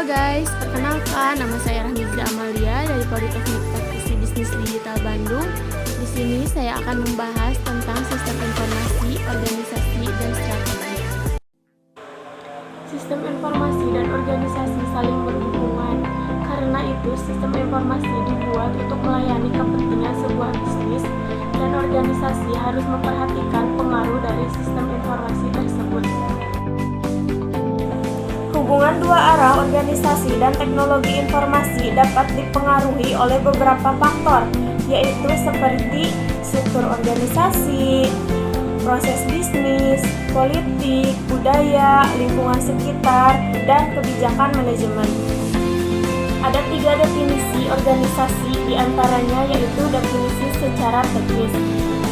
Halo guys, perkenalkan nama saya Rahmizra Amalia dari Politeknik Praktisi Bisnis Digital Bandung. Di sini saya akan membahas tentang sistem informasi, organisasi, dan strategi. Sistem informasi dan organisasi saling berhubungan. Karena itu, sistem informasi dibuat untuk melayani kepentingan sebuah bisnis, dan organisasi harus memperhatikan pengaruh dari sistem informasi tersebut. Hubungan dua arah organisasi dan teknologi informasi dapat dipengaruhi oleh beberapa faktor, yaitu seperti struktur organisasi, proses bisnis, politik, budaya, lingkungan sekitar, dan kebijakan manajemen. Ada 3 definisi organisasi, diantaranya yaitu definisi secara teknis.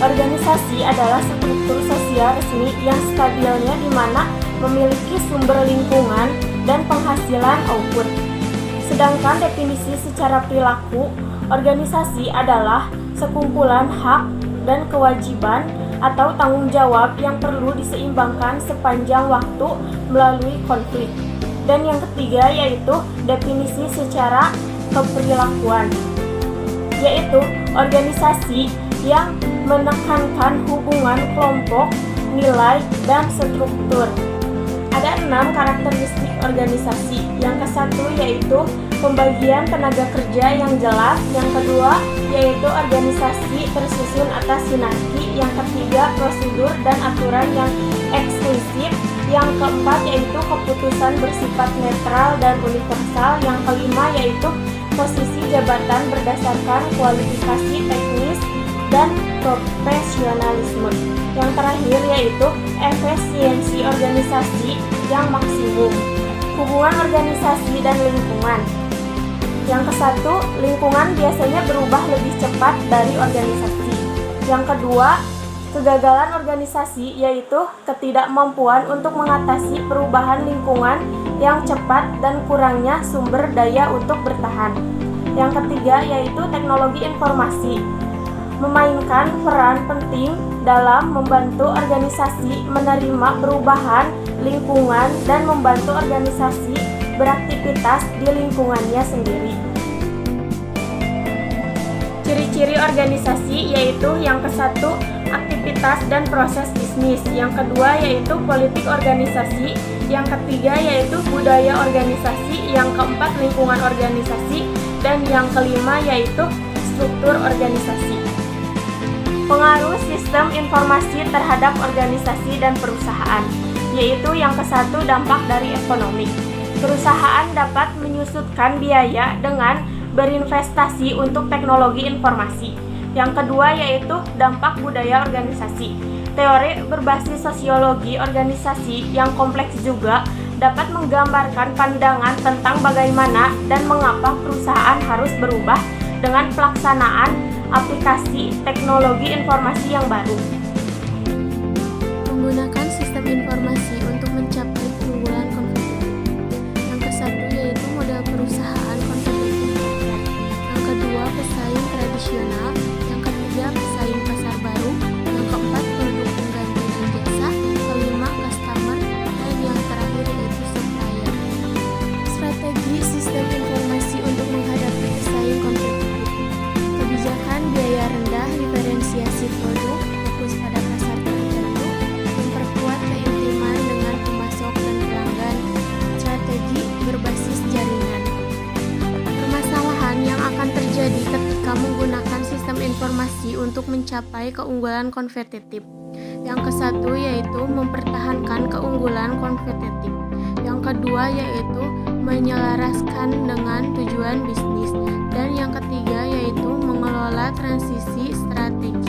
Organisasi adalah struktur sosial resmi yang stabilnya di mana memiliki sumber lingkungan dan penghasilan output. Sedangkan definisi secara perilaku, organisasi adalah sekumpulan hak dan kewajiban atau tanggung jawab yang perlu diseimbangkan sepanjang waktu melalui konflik. Dan yang ketiga yaitu definisi secara keperilakuan, yaitu organisasi yang menekankan hubungan kelompok, nilai, dan struktur. Ada 6 karakteristik organisasi. Yang ke-1 yaitu pembagian tenaga kerja yang jelas. Yang kedua yaitu organisasi tersusun atas sinergi. Yang ketiga prosedur dan aturan yang eksklusif. Yang keempat yaitu keputusan bersifat netral dan universal. Yang kelima yaitu posisi jabatan berdasarkan kualifikasi teknis dan profesionalisme. Yang terakhir yaitu efisiensi organisasi yang maksimum. Hubungan organisasi dan lingkungan. Yang ke-1, lingkungan biasanya berubah lebih cepat dari organisasi. Yang kedua, kegagalan organisasi yaitu ketidakmampuan untuk mengatasi perubahan lingkungan yang cepat dan kurangnya sumber daya untuk bertahan. Yang ketiga yaitu teknologi informasi memainkan peran penting dalam membantu organisasi menerima perubahan lingkungan dan membantu organisasi beraktivitas di lingkungannya sendiri. Ciri-ciri organisasi yaitu yang ke-1, aktivitas dan proses bisnis. Yang kedua yaitu politik organisasi. Yang ketiga yaitu budaya organisasi. Yang keempat lingkungan organisasi. Dan yang kelima yaitu struktur organisasi. Pengaruh sistem informasi terhadap organisasi dan perusahaan, yaitu yang ke-1 dampak dari ekonomi. Perusahaan dapat menyusutkan biaya dengan berinvestasi untuk teknologi informasi. Yang kedua yaitu dampak budaya organisasi. Teori berbasis sosiologi organisasi yang kompleks juga dapat menggambarkan pandangan tentang bagaimana dan mengapa perusahaan harus berubah dengan pelaksanaan aplikasi teknologi informasi yang baru. Menggunakan sistem informasi untuk mencapai keunggulan kompetitif. Yang ke-1 yaitu model perusahaan kompetitif. Yang kedua pesaing tradisional. Yang ketiga pesaing pasar baru. Yang keempat produk pengganti dan jasa. Kelima customer. Dan yang terakhir yaitu supplier. Strategi sistem informasi untuk menghadapi pesaing kompetitif. Kebijakan biaya rendah, diferensiasi produk, fokus pada pasar tertentu, memperkuat keintiman dengan pemasok dan pelanggan, strategi berbasis jaringan. Permasalahan yang akan terjadi ketika menggunakan sistem informasi untuk mencapai keunggulan kompetitif. Yang ke-1 yaitu mempertahankan keunggulan kompetitif. Yang kedua yaitu menyelaraskan dengan tujuan bisnis. Dan yang ketiga yaitu mengelola transisi strategi.